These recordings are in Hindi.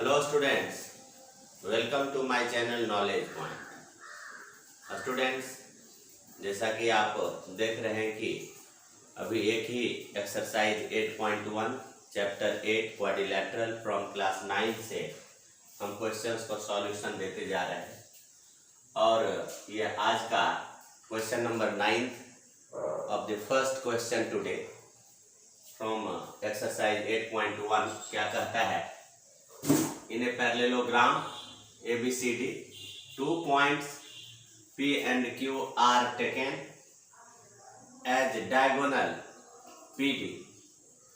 Hello students, welcome to my channel knowledge point. Students, जैसा कि आप देख रहे हैं कि अभी एक ही exercise 8.1 chapter 8 quadrilateral from class 9 से हम क्वेश्चंस को सॉल्यूशन देते जा रहे हैं और ये आज का question number 9 of the first question today from exercise 8.1 क्या कहता है? In a parallelogram ABCD, 2 points P and Q are taken as diagonal BD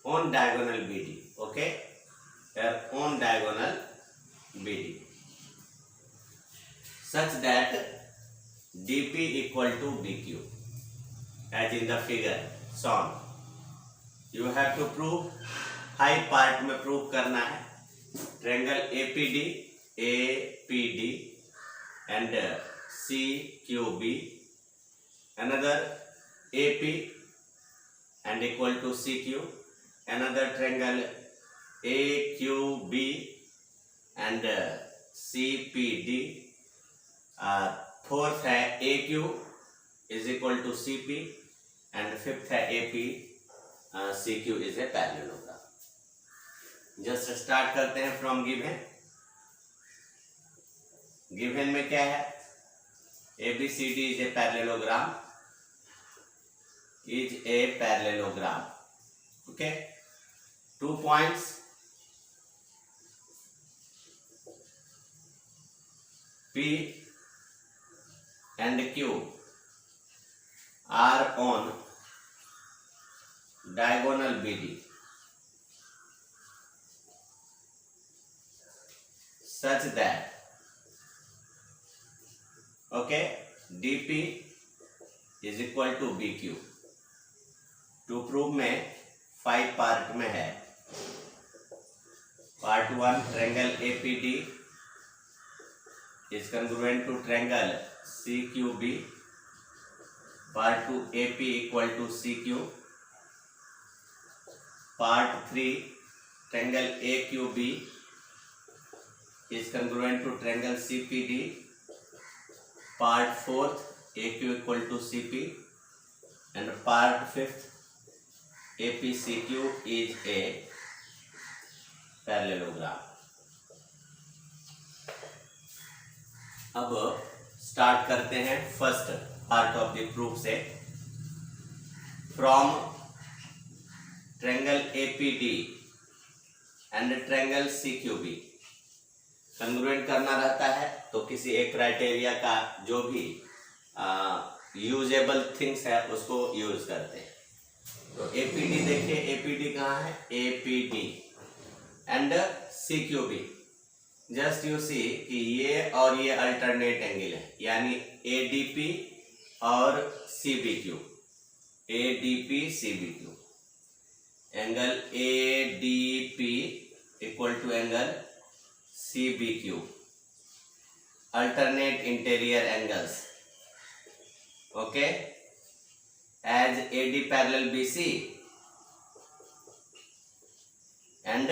on diagonal BD. Okay, here on diagonal BD, such that DP equal to BQ, as in the figure shown. You have to prove, high part में prove करना है triangle APD and CQB, another AP and equal to CQ, another triangle AQB and CPD, fourth है AQ is equal to CP and fifth है AP CQ is a parallelogram. Just start करते हैं फ्रॉम गिवन। गिवन में क्या है? ABCD is a parallelogram, okay. 2 points P and Q are on diagonal BD such that DP is equal to BQ. To prove में 5 पार्ट में है। Part 1 triangle APD is congruent to triangle CQB. Part 2 AP equal to CQ. Part 3 triangle AQB is congruent to triangle CPD. Part 4th AQ equal to CP and part 5th APCQ is a parallelogram. अब स्टार्ट करते हैं first part of the proof से। From triangle APD and triangle CQB congruent करना रहता है तो किसी एक क्राइटेरिया का जो भी यूजेबल थिंग्स है उसको यूज करते हैं। तो APD देखिए, APD कहाँ है? APD and CQB, just you see कि ये और ये अल्टरनेट एंगल है, यानी ADP और CBQ, ADP CBQ, angle ADP equal to angle CBQ, alternate interior angles, okay, as AD parallel BC and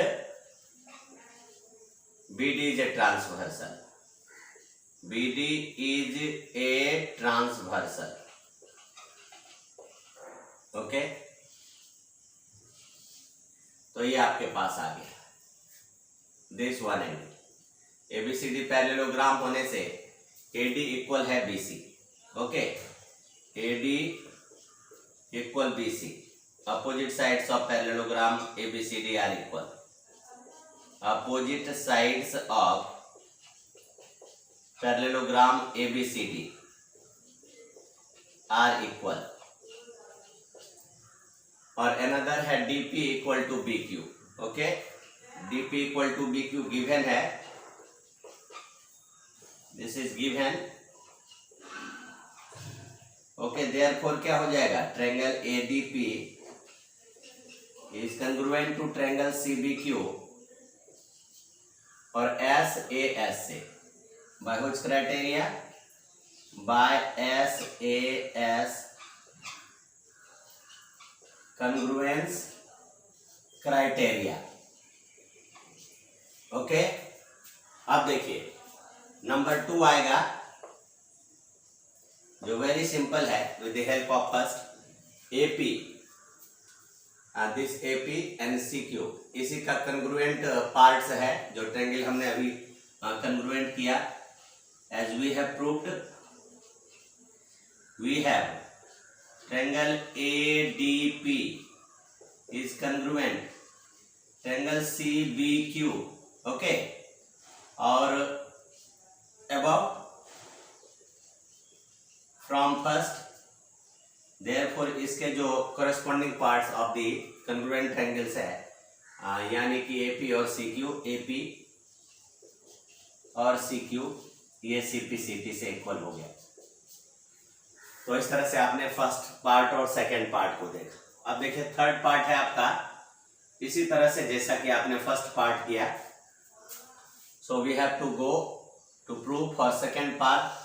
BD is a transversal. BD is a transversal, okay. तो ये आपके पास आ गया this one angle. ABCD parallelogram होने से AD इक्वल है BC, okay. AD equal BC, opposite sides of parallelogram ABCD are equal. Opposite sides of parallelogram ABCD are equal. और अनदर है DP equal to BQ, okay. DP equal to BQ given है, this is given, okay. Therefore क्या हो जाएगा? Triangle ADP is congruent to triangle CBQ और SAS से by which criteria? By SAS congruence criteria, okay. अब देखिए नंबर 2 आएगा जो वेरी सिंपल है with the help of first AP, this AP and CQ इसी का कंग्रुएंट पार्ट्स है जो ट्रायंगल हमने अभी कंग्रुएंट किया। As we have proved, we have triangle ADP is congruent triangle CBQ, okay. और above from first, therefore इसके जो corresponding parts of the congruent triangles है यानी कि AP और CQ, AP और CQ ये CP से इक्वल हो गया। तो इस तरह से आपने फर्स्ट पार्ट और सेकंड पार्ट को देखा। अब देखिए थर्ड पार्ट है आपका इसी तरह से जैसा कि आपने फर्स्ट पार्ट किया। So we have to go to prove for second part.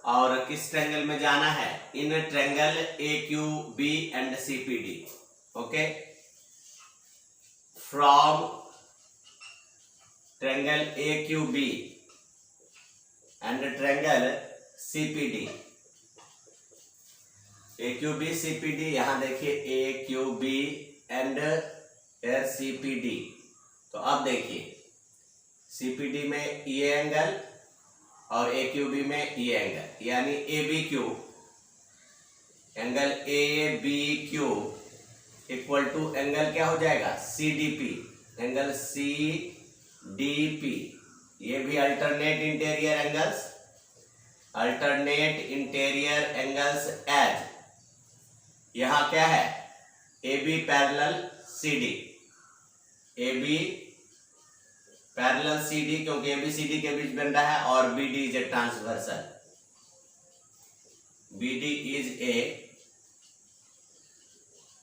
और किस ट्रायंगल में जाना है? In triangle AQB and CPD, okay. From triangle AQB and triangle CPD, AQB CPD, यहां देखिए AQB एंड CPD। तो अब देखिए CPD में ये एंगल और AQB में ये एंगल यानी ABQ, angle ABQ equal to angle क्या हो जाएगा? CDP, angle CDP। ये भी alternate interior angles, alternate interior angles as यहां क्या है? AB parallel CD, AB parallel CD क्योंकि ABCD के बीच बन रहा है और BD is a transversal, BD is a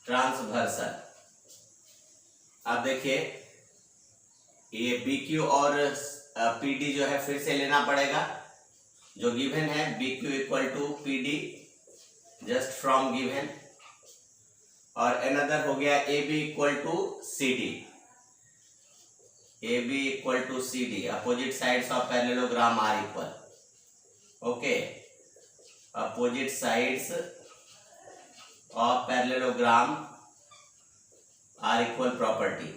transversal. अब देखिए ये BQ और PD जो है फिर से लेना पड़ेगा। जो गिवन है BQ equal to PD just from given, और अनदर हो गया AB equal to CD, AB equal to CD, opposite sides of parallelogram are equal, okay. Opposite sides of parallelogram are equal property.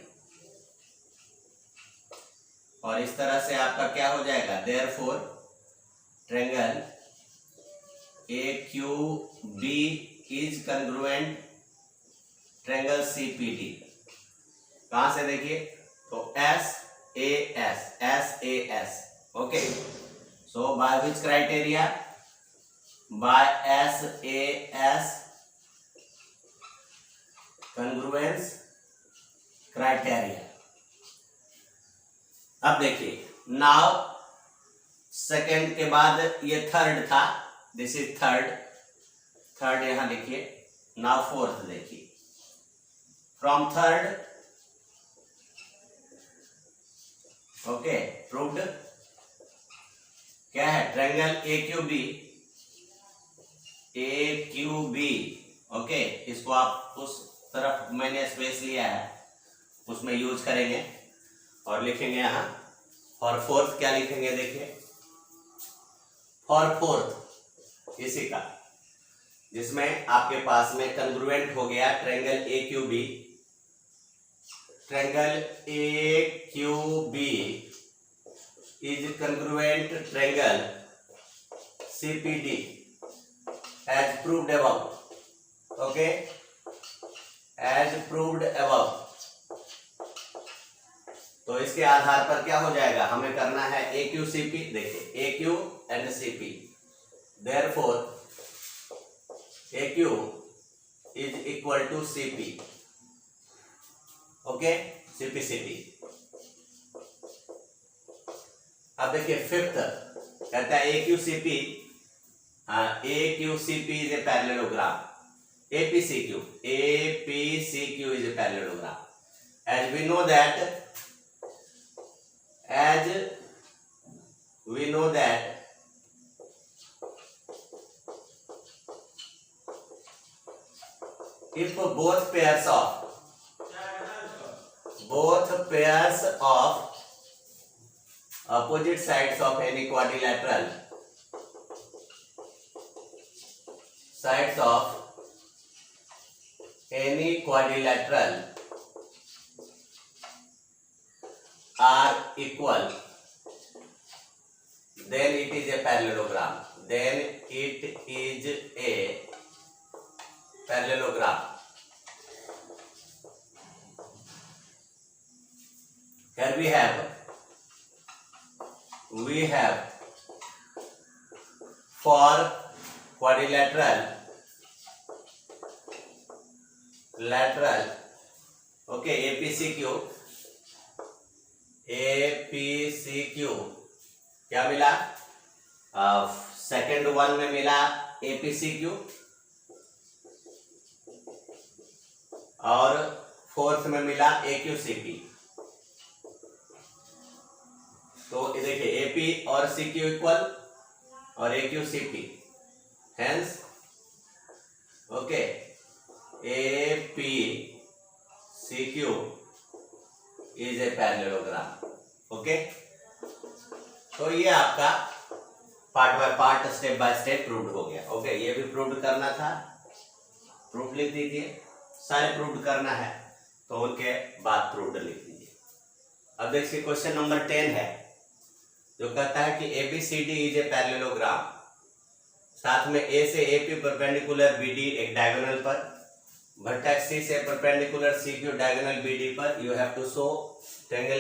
और इस तरह से आपका क्या हो जाएगा? Therefore triangle AQB is congruent triangle CPD। कहां से देखिए तो SAS, okay. So by which criteria? By SAS congruence criteria. अब देखिए नाउ सेकंड के बाद ये थर्ड था, दिस इज थर्ड यहां लिखिए। नाउ फोर्थ देखिए, फ्रॉम थर्ड, ओके, प्रूव्ड क्या है? Triangle AQB, okay. इसको आप उस तरफ मैंने स्पेस लिया है उसमें यूज करेंगे और लिखेंगे यहां फॉर फोर्थ। क्या लिखेंगे देखिए? फॉर फोर्थ इसी का जिसमें आपके पास में कंग्रुएंट हो गया triangle AQB, triangle AQB is congruent triangle CPD as proved above, okay, as proved above. तो इसके आधार पर क्या हो जाएगा? हमें करना है AQCP। देखिए AQ and CP, therefore AQ is equal to CP, okay, CPCD। अब देखिए फिफ्थ कहता है AQCP is a parallelogram, APCQ is a parallelogram. As we know that if both pairs of opposite sides of any quadrilateral, sides of any quadrilateral are equal, then it is a parallelogram. Then it is a parallelogram. Here we have for quadrilateral, lateral, okay, APCQ क्या मिला? सेकेंड वन में मिला APCQ और फोर्थ में मिला AQCP. तो देखिए AP और CQ इक्वल और AQCP, hence okay APCQ is a parallelogram. Okay, तो ये आपका part by part, step by step proved हो गया. ओके, ये भी प्रूव्ड करना था, प्रूफ लिख दीजिए. सारे प्रूव्ड करना है तो उनके बाद प्रूव्ड लिख दीजिए. अब देखिए क्वेश्चन नंबर 10 है जो कहता है कि ABCD इज ए पैरेललोग्राम. साथ में A से AP परपेंडिकुलर BD एक डायगोनल पर, वर्टेक्स C से परपेंडिकुलर CQ डायगोनल BD पर. You have to show triangle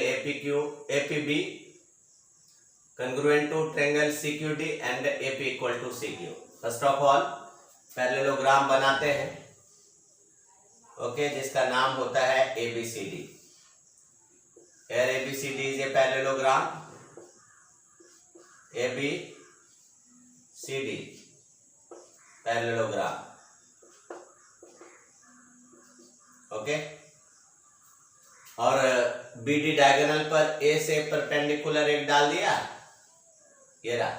APB congruent to triangle CQD and AP equal to CQ. First of all parallelogram बनाते हैं, ओके, जिसका नाम होता है ABCD. Here ABCD is a parallelogram. ABCD parallelogram. Okay, और BD डायगोनल पर A से परपेंडिकुलर एक डाल दिया, ये रहा.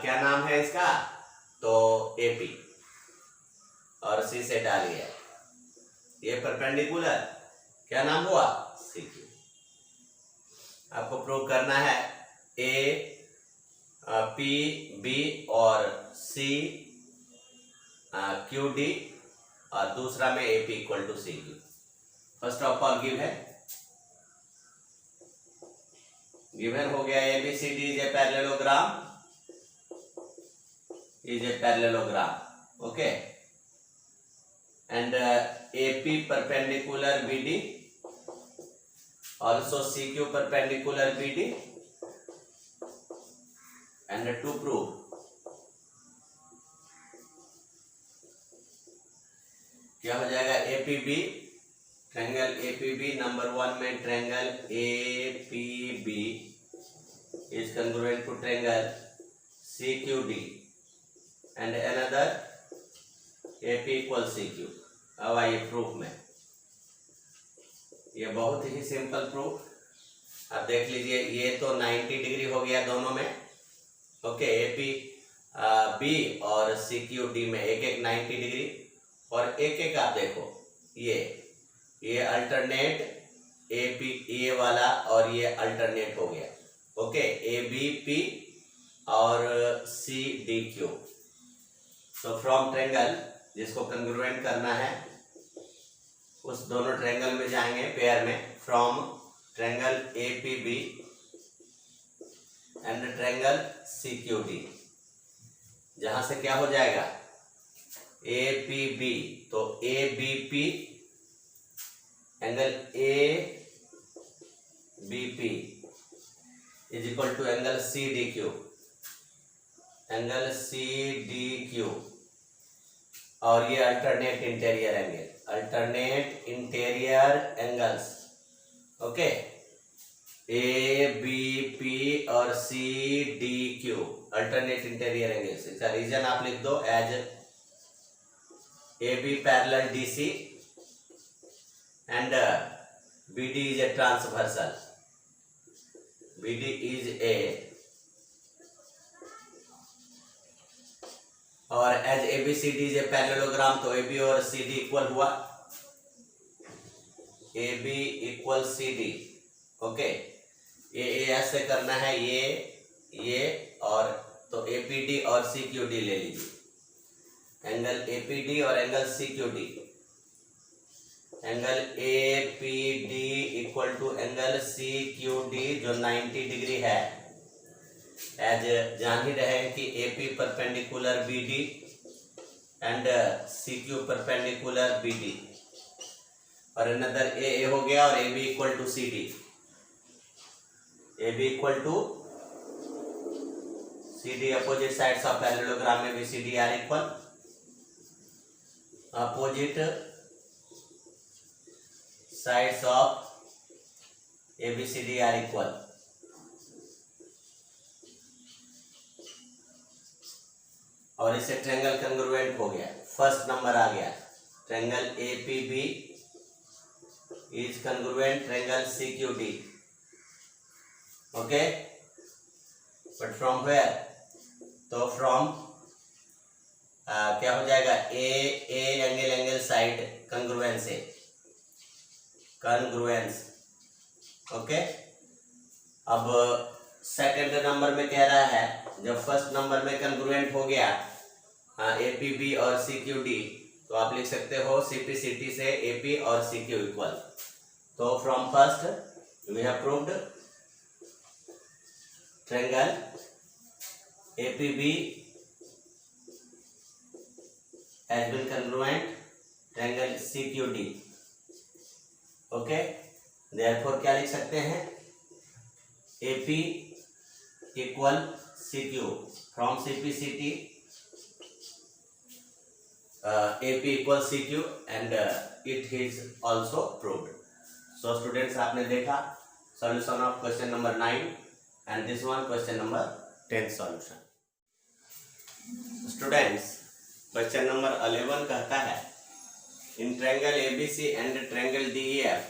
क्या नाम है इसका? तो AP, और C से डालिए ये परपेंडिकुलर, क्या नाम हुआ? CQ. आपको प्रूव करना है A P B और C QD और दूसरा में AP equal to CQ. First of all given हो गया ABCD is a parallelogram. Okay, and AP perpendicular BD, also CQ perpendicular BD, and to prove क्या हो जाएगा? APB, ट्रायंगल APB नंबर 1 में triangle APB is congruent to triangle CQD and another AP equal CQ. अब आइए प्रूफ में. ये बहुत ही सिंपल प्रूफ. अब देख लीजिए, ये तो 90 डिग्री हो गया दोनों में. ओके, APB और CQD में एक 90 डिग्री, और एक आप देखो ये अल्टरनेट AP ये वाला और ये अल्टरनेट हो गया. ओके, ABP और CDQ. तो फ्रॉम ट्रायंगल जिसको कंग्रुएंट करना है उस दोनों ट्रायंगल में जाएंगे पेयर में. From triangle APB and triangle CQD, जहां से क्या हो जाएगा? APB, तो ABP angle ABP is equal to angle CDQ, angle CDQ, और ये alternate interior angles. Okay, ABP और CDQ अल्टरनेट इंटीरियर एंगल्स. इसका रीजन आप लिख दो as AB parallel DC and BD is a transversal. BD is a, और as ABCD is a parallelogram, तो AB और CD इक्वल हुआ. AB equal CD. Okay, AAS से करना है ये और तो APD और CQD ले लीजिए, एंगल APD और angle CQD। Angle APD equal to angle CQD जो 90 डिग्री है, एज जान ही रहे कि AP perpendicular BD and CQ perpendicular BD, और अनदर AA हो गया और AB equal to CD। AB equal to CD, opposite sides of parallelogram में भी CD are equal, opposite sides of ABCD are equal. और इससे ट्रायंगल कंग्रुएंट हो गया, फर्स्ट नंबर आ गया। Triangle APB is congruent triangle CQD, okay. But from where, तो फ्रॉम क्या हो जाएगा, ए एंगल साइड कंग्रुएंस से, कंग्रुएंस, ओके। अब सेकंड नंबर में कह रहा है, जब फर्स्ट नंबर में कंग्रुएंट हो गया APB और CQD, तो आप लिख सकते हो CPCT से AP और CQ इक्वल। तो from first we have proved triangle APB has been congruent triangle CQD, okay. therefore क्या लिख सकते हैं, AP equal CQ, from CPCT AP equal CQ and it is also proved. So students, आपने देखा solution of question number 9 and this one question number 10 solution. Students, question number 11 कहता है, in triangle ABC and triangle DEF,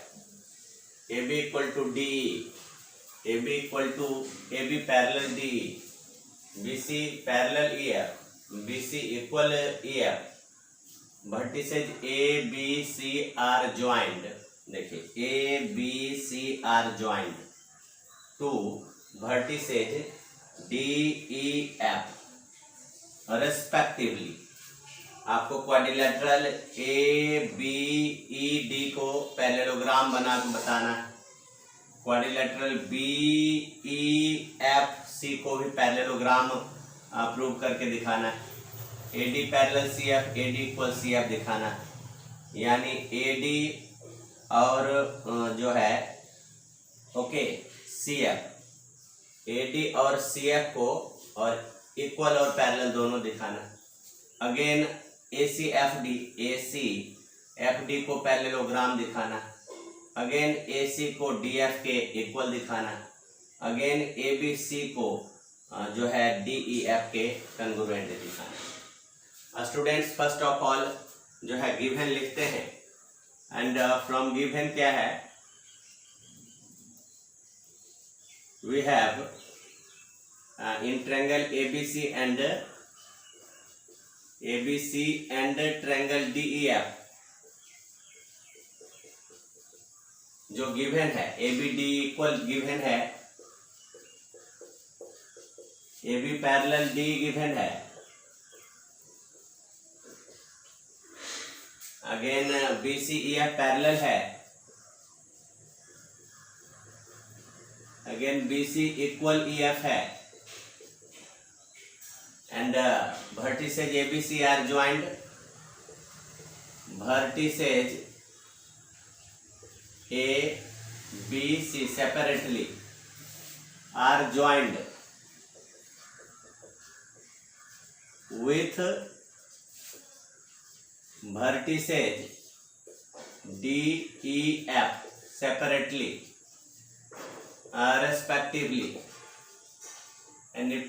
AB equal to DE, AB equal to AB parallel DE, BC parallel EF, BC equal EF, vertices ABC are joint, देखिए ABC are joint to vertices DEF respectively. आपको क्वाड्रिलेटरल ABED को पैरेललोग्राम बना के बताना है, क्वाड्रिलेटरल BEFC को भी पैरेललोग्राम प्रूव करके दिखाना है, AD parallel CF, AD equal CF दिखाना है, यानी AD और जो है ओके CF, AD और CF को और इक्वल और पैरेलल दोनों दिखाना है। अगेन ACFD को पैरेललोग्राम दिखाना है, अगेन AC को DF के इक्वल दिखाना है, अगेन ABC को जो है DEF के कंग्रुएंट दिखाना है। स्टूडेंट्स, फर्स्ट ऑफ ऑल जो है गिवन लिखते हैं, एंड फ्रॉम गिवन क्या है, we have in triangle ABC and triangle DEF, जो गिवन है ABD इक्वल गिवन है, AB पैरेलल D गिवन है, अगेन BCEF पैरेलल है, अगेन BC इक्वल EF है, and vertices ABC are joint, vertices ABC separately are joint with vertices DEF separately respectively, and in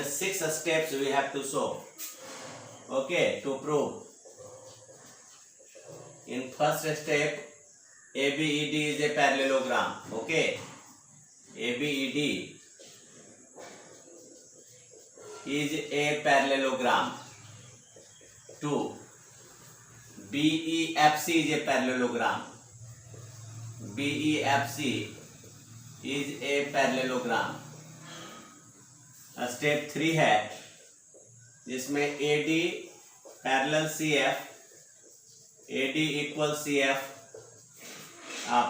6 steps we have to solve, okay, to prove. In first step, ABED is a parallelogram, okay, ABED is a parallelogram. 2. BEFC is a parallelogram. BEFC is a parallelogram. Step 3 है जिसमें AD parallel CF, AD equal CF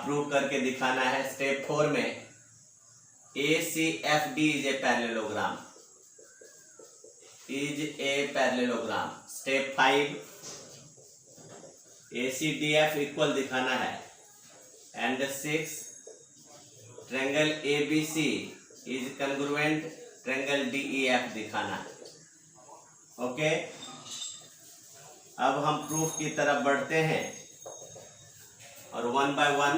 prove करके दिखाना है। स्टेप 4 में ACFD is a parallelogram, is a parallelogram. Step 5 ACDF equal दिखाना है। And 6 triangle ABC is congruent triangle DEF दिखाना है। ओके, अब हम प्रूफ की तरफ बढ़ते हैं और 1 बाय 1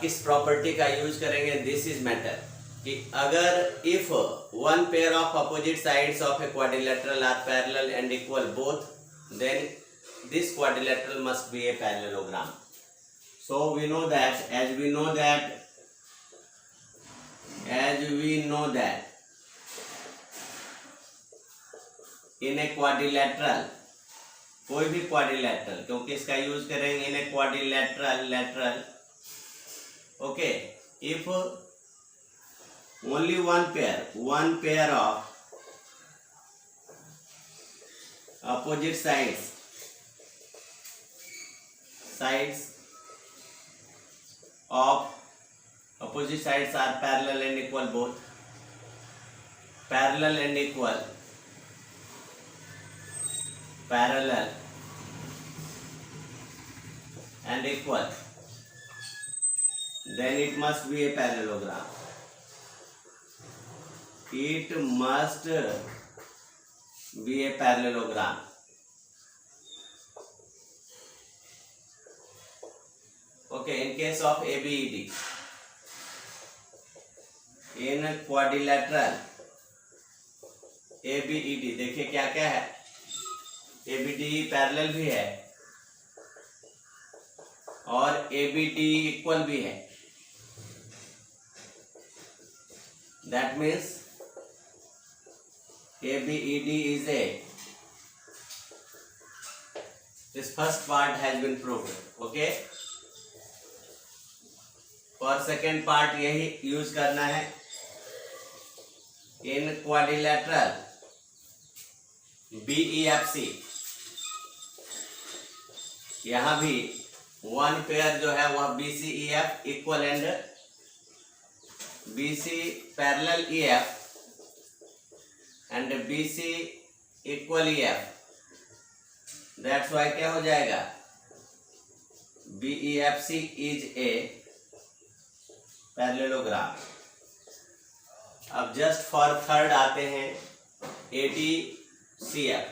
किस प्रॉपर्टी का यूज करेंगे। दिस इज मैटर कि अगर if one pair of opposite sides of a quadrilateral are parallel and equal both, then this quadrilateral must be a parallelogram. So we know that, as we know that in a quadrilateral, कोई भी क्वाड्रिलेटरल, क्योंकि इसका यूज करेंगे in a quadrilateral, okay, if only one pair of opposite sides are parallel and equal, both parallel and equal, parallel and equal, then it must be a parallelogram. It must be a parallelogram. Okay, in case of ABED, in quadrilateral ABED, देखिए क्या क्या है। ABD पैरेलल भी है और ABD इक्वल भी है। That means ABED is a, this first part has been proved. Okay, और सेकेंड पार्ट यही यूज करना है। इन क्वाड्रिलेटरल BEFC, यहां भी वन पेयर जो है वह BCEF equal and BC parallel EF and BC equal EF, that's why क्या हो जाएगा, BEFC इज ए पैरेललोग्राम। अब जस्ट फॉर थर्ड आते हैं ADCF।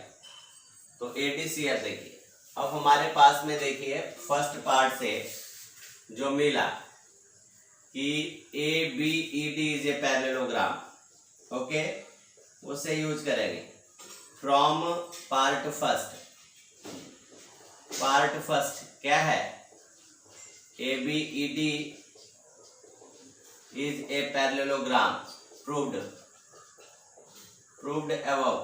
तो ADCF देखिए, अब हमारे पास में देखिए फर्स्ट पार्ट से जो मिला कि ABED is a parallelogram, okay, उससे यूज करेंगे। फ्रॉम पार्ट फर्स्ट क्या है, ABED is a parallelogram, proved above।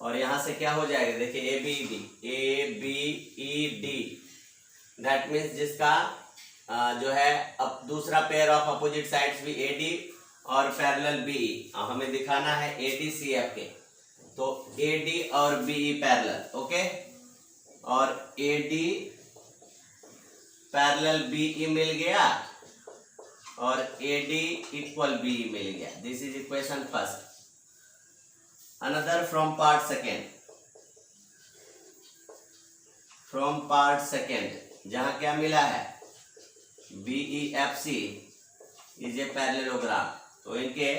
और यहां से क्या हो जाएगा, देखिए ABED, दैट मीन्स जिसका जो है अब दूसरा पेयर ऑफ अपोजिट साइड्स भी AD और पैरेलल BE, हमें दिखाना है ADCF के, तो AD और BE पैरेलल, ओके, और AD पैरेलल BE मिल गया और AD इक्वल BE मिल गया। This is equation first. Another from part second जहां क्या मिला है, BEFC इज ए पैरेललोग्राम। तो इनके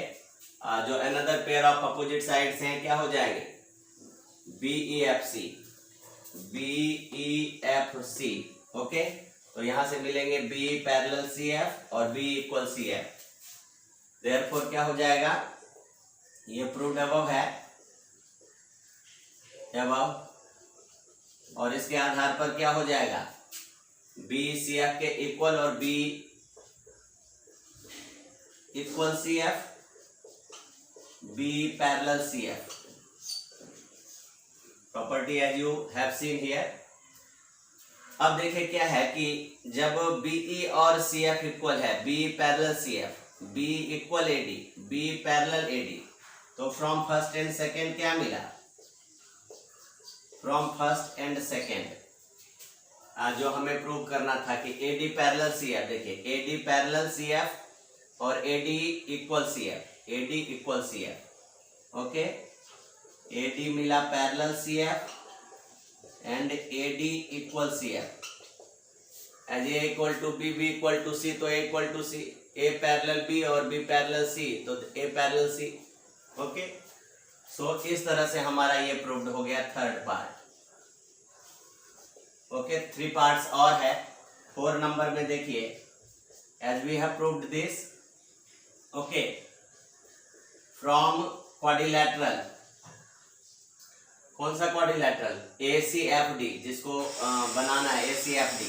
जो another pair of opposite sides हैं क्या हो जाएंगे, BEFC, ओके। तो यहां से मिलेंगे B पैरेलल CF और B इक्वल CF, देयरफॉर क्या हो जाएगा, ये प्रूव्ड अबव है, और इसके आधार पर क्या हो जाएगा, B CF के इक्वल और B equal CF, B parallel CF। Property as you have seen here. अब देखिए क्या है कि जब BE और CF इक्वल है, B parallel CF, B equal AD, B parallel AD, तो फ्रॉम फर्स्ट एंड सेकेंड क्या मिला? फ्रॉम फर्स्ट एंड सेकेंड जो हमें प्रूव करना था कि AD पैरेलल CF, देखिए AD पैरेलल CF और AD equal CF, AD equal CF, okay. AD मिला parallel CF and AD equal CF। As A equal to B, B equal to C, तो A equal to C, A parallel B और B पैरेलल C, तो A parallel C, okay. So इस तरह से हमारा ये प्रूव्ड हो गया थर्ड पार्ट, ओके। 3 पार्ट्स और है। 4 नंबर में देखिए, as we have proved this, okay, from quadrilateral, कौन सा क्वाड्रिलैटरल? ACFD, जिसको बनाना है ACFD,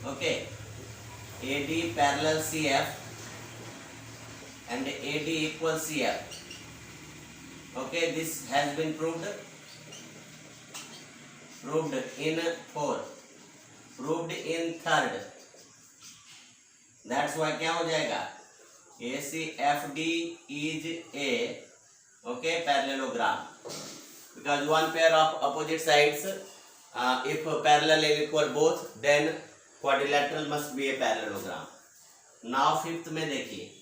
okay. AD parallel CF and AD equal CF, okay, this has been proved in 4, proved in third, that's why क्या हो जाएगा? ACFD is a, okay, parallelogram, because one pair of opposite sides, if parallel and equal both, then quadrilateral must be a parallelogram. Now fifth में देखिए,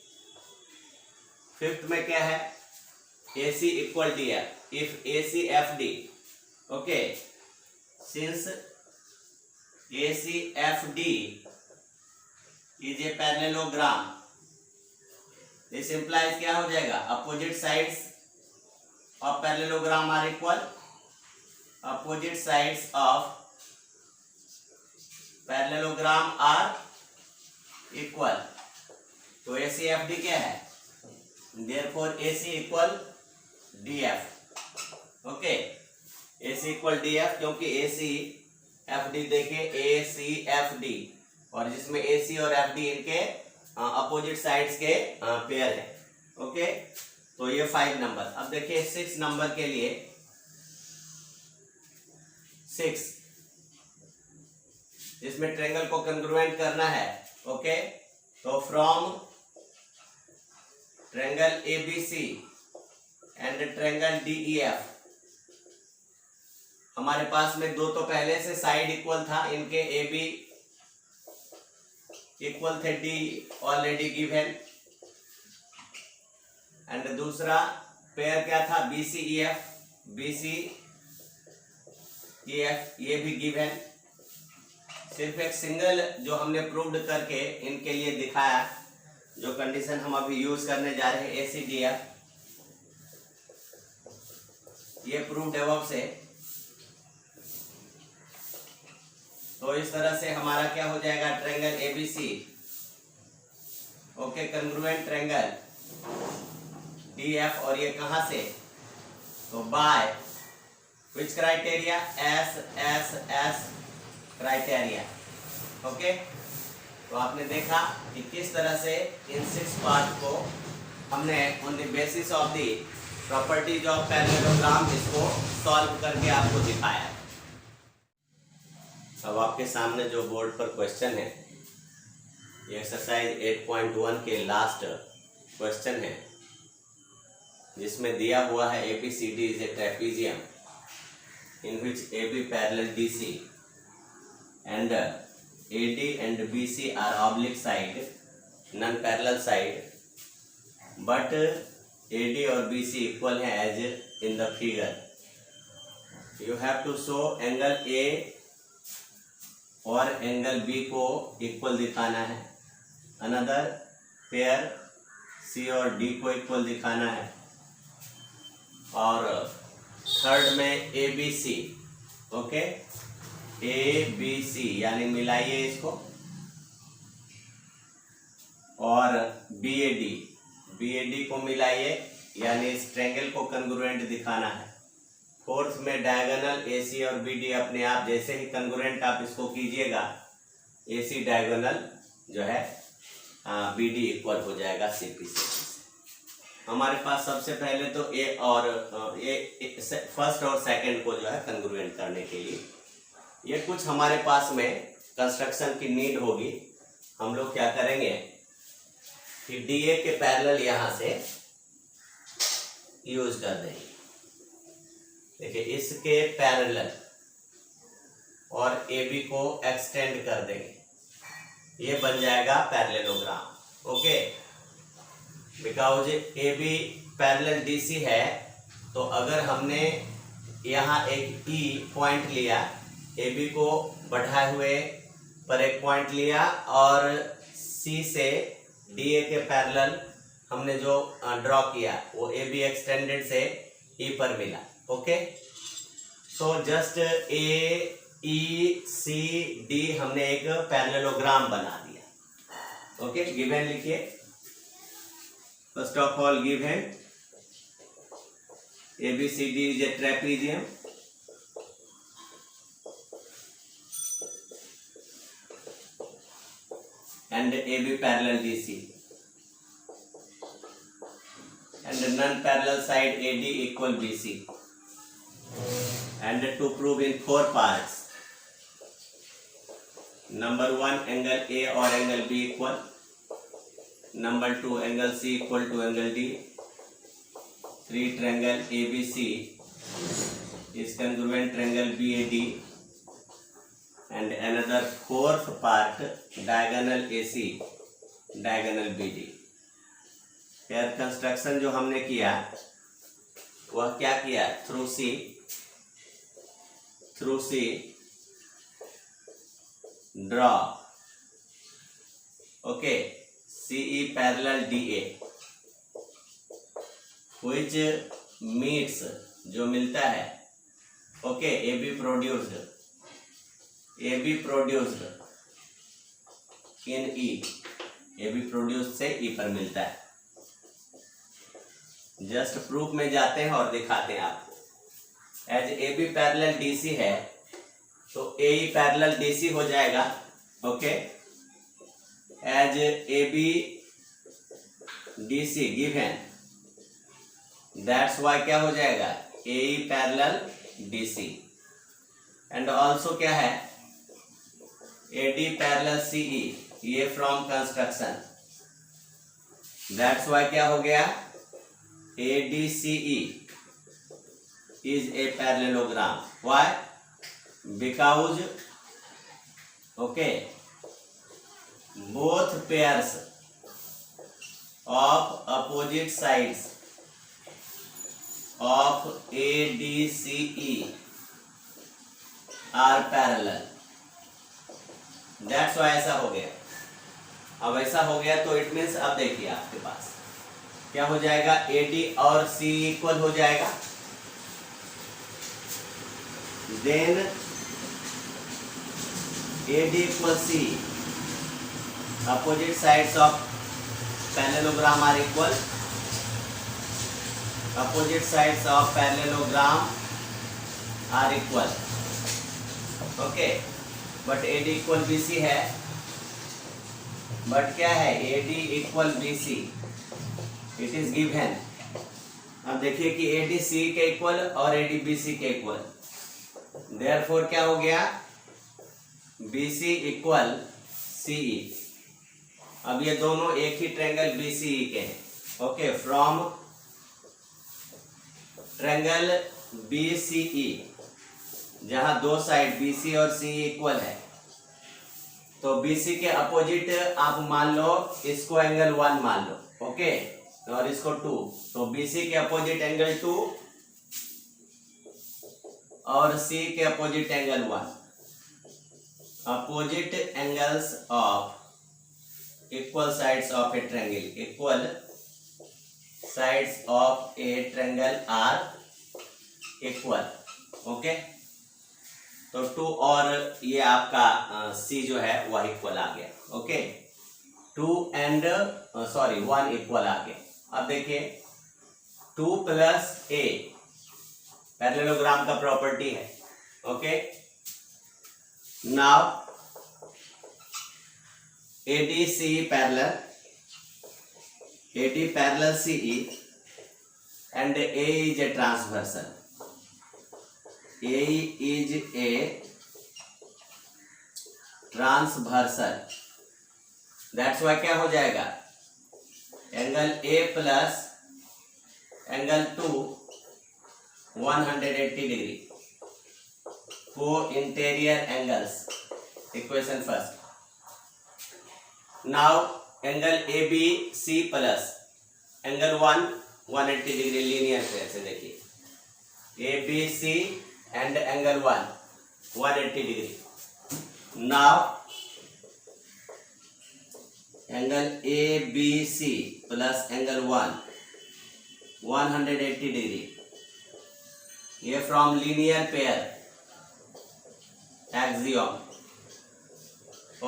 फिफ्थ में क्या है? AC equal DF, if ACFD, okay, since ACFD is a parallelogram, this implies क्या हो जाएगा? Opposite sides of parallelogram are equal, opposite sides of parallelogram are equal, तो ACFD क्या है? Therefore AC equal DF, okay, AC equal DF, क्योंकि ACFD देखे ACFD, और जिसमें AC और FD इनके अपोजिट साइड्स के पेयर है, ओके। तो ये 5 नंबर। अब देखिए 6 नंबर के लिए, 6 जिसमें ट्रायंगल को कंग्रुएंट करना है, ओके। तो from triangle ABC and triangle DEF, हमारे पास में दो तो पहले से साइड इक्वल था, इनके AB इक्वल थे, D ऑलरेडी गिवन, एंड दूसरा पेयर क्या था? BCEF, BCEF ये भी गिवन। सिर्फ एक सिंगल जो हमने प्रूव्ड करके इनके लिए दिखाया, जो कंडीशन हम अभी यूज करने जा रहे हैं ACDF, ये प्रूव्ड अबव से। तो इस तरह से हमारा क्या हो जाएगा? Triangle ABC, okay, congruent triangle DF, और ये कहां से? तो bye which criteria? SSS criteria, okay. तो आपने देखा कि किस तरह से इन 6 पार्ट को हमने on the basis of the properties of parallelogram इसको सॉल्व करके आपको दिखाया। अब आपके सामने जो बोर्ड पर क्वेश्चन है, ये एक्सरसाइज 8.1 के लास्ट क्वेश्चन है, जिसमें दिया हुआ है ABCD is A trapezium in which AB parallel DC and AD and BC are oblique side, non-parallel side, but AD और BC equal है as in the figure. You have to show angle A और एंगल B को इक्वल दिखाना है, अनदर पेयर C और D को इक्वल दिखाना है, और थर्ड में ABC, ओके, ABC यानी मिलाइए इसको, और BAD को मिलाइए, यानी इस ट्रायंगल को कंग्रुएंट दिखाना है। फोर्थ में डायगोनल AC और BD अपने आप जैसे ही कंग्रुएंट आप इसको कीजिएगा, AC डायगोनल जो है BD इक्वल हो जाएगा CP से। हमारे पास सबसे पहले तो ए और फर्स्ट और सेकंड को जो है कंग्रुएंट करने के लिए ये कुछ हमारे पास में कंस्ट्रक्शन की नीड होगी। हम लोग क्या करेंगे कि डीए के पैरेलल यहां से यूज कर देंगे। देखिए इसके पैरेलल और ए बी को एक्सटेंड कर देंगे, ये बन जाएगा parallelogram. Okay, because A B parallel D C है, तो अगर हमने यहाँ एक ई पॉइंट लिया, ए बी को बढ़ाए हुए पर एक पॉइंट लिया और सी से डी ए के पैरेलल हमने जो ड्रॉ किया वो ए बी एक्सटेंडेड से ई पर मिला। Okay, so just A E C D हमने एक पैरेललोग्राम बना दिया। ओके, गिवन लिखिए। First of all given ABCD is a trapezium and AB parallel DC and the non-parallel side AD equal BC, and to prove in 4 parts. Number 1, angle A or angle B equal. Number 2, angle C equal to angle D. 3, triangle ABC is congruent triangle BAD. And another 4th part, diagonal AC, diagonal BD. Here construction जो हमने किया वह क्या किया, through C draw. Okay, CE parallel DA which meets जो मिलता है। Okay, AB produced in E, AB produced से E पर मिलता है। जस्ट प्रूफ में जाते हैं और दिखाते हैं आपको। एज AB पैरेलल DC है तो AE पैरेलल DC हो जाएगा। Okay, as AB DC given, that's why क्या हो जाएगा, AE parallel DC। And also क्या है, AD पैरेलल CE, ये फ्रॉम कंस्ट्रक्शन, दैट्स वाई क्या हो गया, ADCE is a parallelogram. Why? Because okay, both pairs of opposite sides of ADCE are parallel. That's why ऐसा हो गया। अब ऐसा हो गया तो इट मीन्स, अब देखिए आपके पास क्या हो जाएगा, AD और C इक्वल हो जाएगा। Then AD equal C, opposite sides of parallelogram are equal, opposite sides of parallelogram are equal. Okay, but AD equal BC है, बट क्या है, AD equal BC, it is given. अब देखिए कि AD C के इक्वल और AD BC के इक्वल, देयरफॉर क्या हो गया, BC इक्वल CE। अब ये दोनों एक ही ट्रायंगल BCE के हैं। ओके, फ्रॉम ट्रायंगल BCE जहां दो साइड BC और CE इक्वल है, तो BC के अपोजिट आप मान लो इसको एंगल 1 मान लो। ओके, और इसको 2, तो BC के अपोजिट एंगल 2 और C के opposite angle 1। Opposite angles of equal sides of a triangle, equal sides of a triangle are equal. Okay, तो 2 और ये आपका C जो है वह इक्वल आ गया। ओके, 2 एंड 1 इक्वल आ गया। अब देखिए 2 प्लस A पैरेललोग्राम का प्रॉपर्टी है। Okay, now AD CE parallel, AD parallel CE and A is a transversal. A is a transversal. That's why क्या हो जाएगा, angle A plus angle 2 180 degree, co-interior angles. Equation first. Now angle ABC plus angle 180 degree linear pair से देखिए, ABC and angle 180 degree. Now angle ABC plus angle 180 degree, ये from linear pair axiom.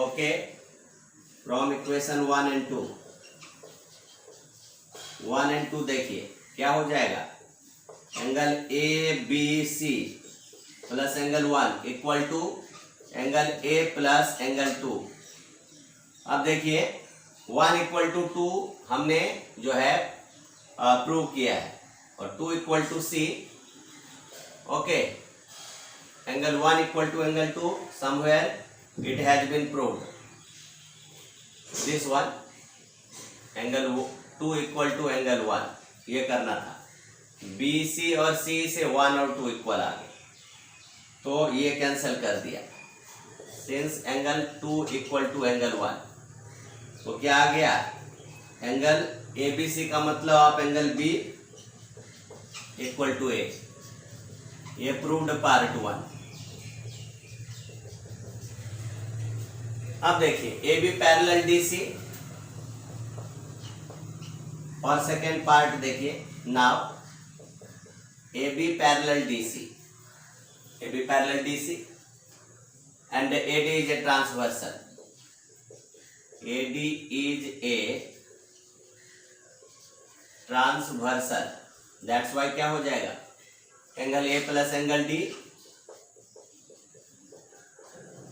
Okay, from equation 1 and 2. 1 and 2 देखिए क्या हो जाएगा, angle ABC plus angle 1 equal to angle A plus angle 2. अब देखिए 1 इक्वल टू 2 हमने जो है प्रूव किया है, और 2 equal to C. Okay, angle 1 equal to angle 2 somewhere it has been proved. This one angle 2 equal to angle 1, ये करना था. BC और C से 1 और 2 इक्वल आ गए, तो ये कैंसिल कर दिया. Since angle 2 equal to angle 1, तो क्या आ गया, एंगल ABC का मतलब आप angle B equal to A. ये प्रूव्ड पार्ट 1. अब देखिए AB पैरेलल DC, और सेकेंड पार्ट देखिए. Now AB parallel DC, AB parallel DC and AD is a transversal. AD is a transversal. That's why क्या हो जाएगा, angle A plus angle D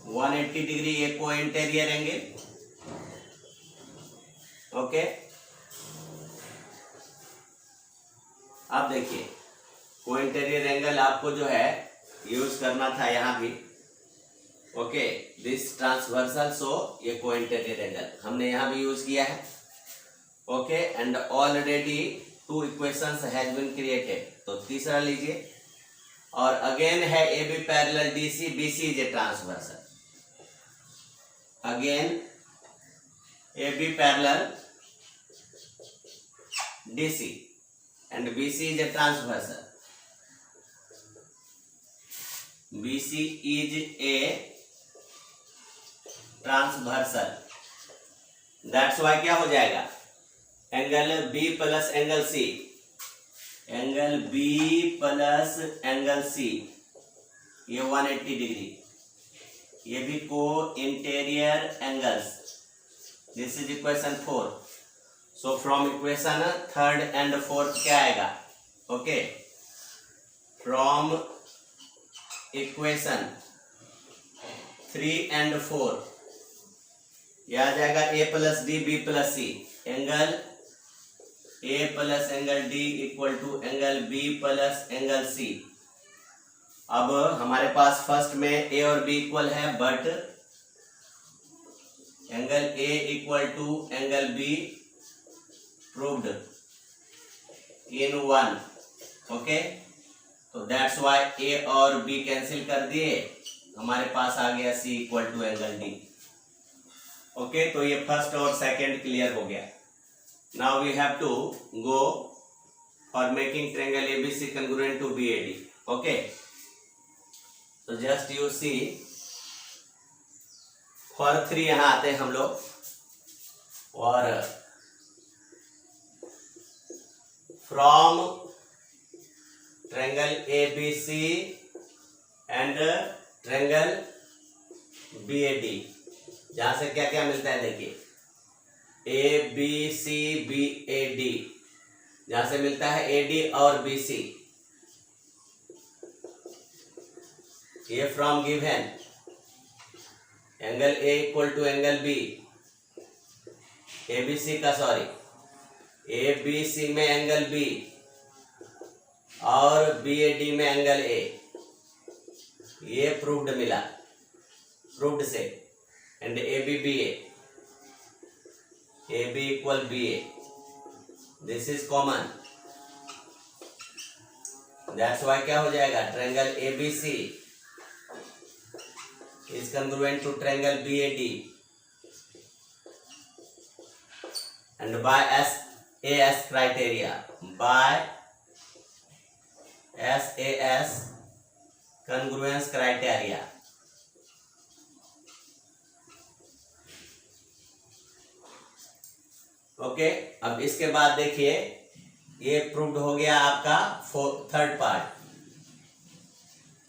180 degree, ये को इंटीरियर एंगल. ओके, अब देखिए को इंटीरियर एंगल आपको जो है यूज करना था यहाँ भी. ओके, दिस ट्रांसवर्सल, सो ये को इंटीरियर एंगल हमने यहाँ भी यूज किया है. Okay, and already 2 equations has been created. तो तीसरा लीजिए, और अगेन है AB parallel DC, BC is a transversal. Again AB parallel DC and BC is a transversal. BC is a transversal. That's why क्या हो जाएगा, angle B plus angle C, angle B plus angle C, ये 180 डिग्री, ये भी को interior angles. This is equation 4. So from equation 3rd and 4th क्या आएगा, ओके, फ्रॉम इक्वेशन 3 and 4 यह आ जाएगा A plus D B plus C, angle A plus angle D equal to angle B plus angle C. अब हमारे पास फर्स्ट में A और B इक्वल है, but angle A equal to angle B proved in 1. Okay, तो दैट्स व्हाई A और B कैंसिल कर दिए, हमारे पास आ गया C equal to angle D. Okay, तो ये फर्स्ट और सेकंड क्लियर हो गया. Now we have to go for making triangle ABC congruent to BAD. Okay, तो जस्ट यू सी, फॉर 3 यहां आते हैं हम लोग, और from triangle ABC and triangle BAD, जहां से क्या क्या मिलता है देखिए, ABCBAD, जहां से मिलता है AD और BC. ये from given angle A equal to angle B, ABC का सॉरी ABC में एंगल B और BAD में एंगल A, ये प्रूव्ड मिला, प्रूव्ड से, and AB BA, AB equal BA, this is common, that's why क्या हो जाएगा, triangle ABC is congruent to triangle BAD and by SAS criteria, by SAS congruence criteria. Okay, अब इसके बाद देखिए, ये प्रूव्ड हो गया आपका third part,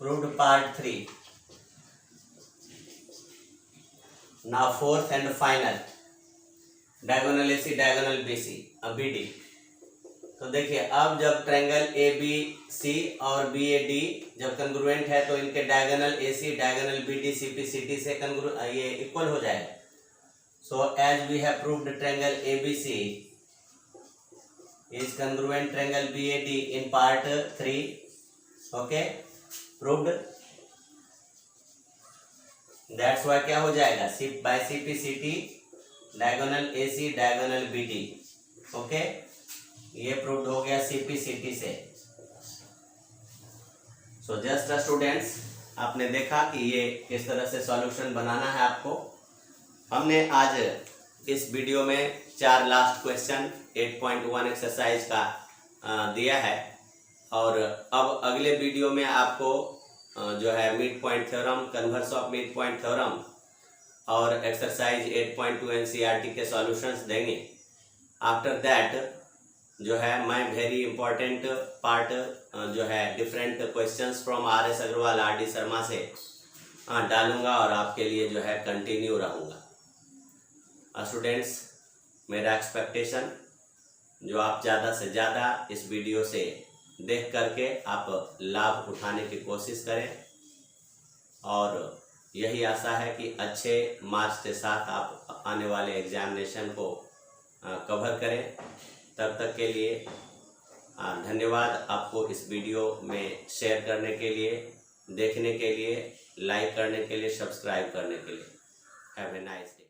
proved part 3. Now fourth and final, diagonal AC, diagonal BC, BD. तो देखिए, अब जब ट्रायंगल ABC और BAD जब कंग्रुएंट है तो इनके diagonal AC, diagonal BD CP CT से ये इक्वल हो जाएगा. So as we have proved triangle ABC is congruent triangle BAD in part 3. Okay, proved, that's why क्या हो जाएगा, by CP CT diagonal AC, diagonal BD. Okay, ये प्रूव्ड हो गया CP CT से. सो जस्ट स्टूडेंट्स, आपने देखा कि ये किस तरह से सॉल्यूशन बनाना है आपको. हमने आज इस वीडियो में 4 लास्ट क्वेश्चन 8.1 एक्सरसाइज का दिया है, और अब अगले वीडियो में आपको जो है mid point theorem, converse of mid point theorem और एक्सरसाइज 8.2 NCERT के सॉल्यूशंस देंगे. आफ्टर दैट जो है मैं वेरी इंपॉर्टेंट पार्ट जो है different questions from RS Agarwal, RD Sharma से डालूंगा और आपके लिए जो है कंटिन्यू रहूँगा. स्टूडेंट्स, मेरा एक्सपेक्टेशन जो आप ज़्यादा से ज़्यादा इस वीडियो से देख करके आप लाभ उठाने की कोशिश करें, और यही आशा है कि अच्छे मार्क्स के साथ आप आने वाले एग्जामिनेशन को कवर करें. तब तक के लिए धन्यवाद आपको इस वीडियो में शेयर करने के लिए, देखने के लिए, लाइक करने के लिए, सब्सक्राइब करने के लिए. Have a nice day.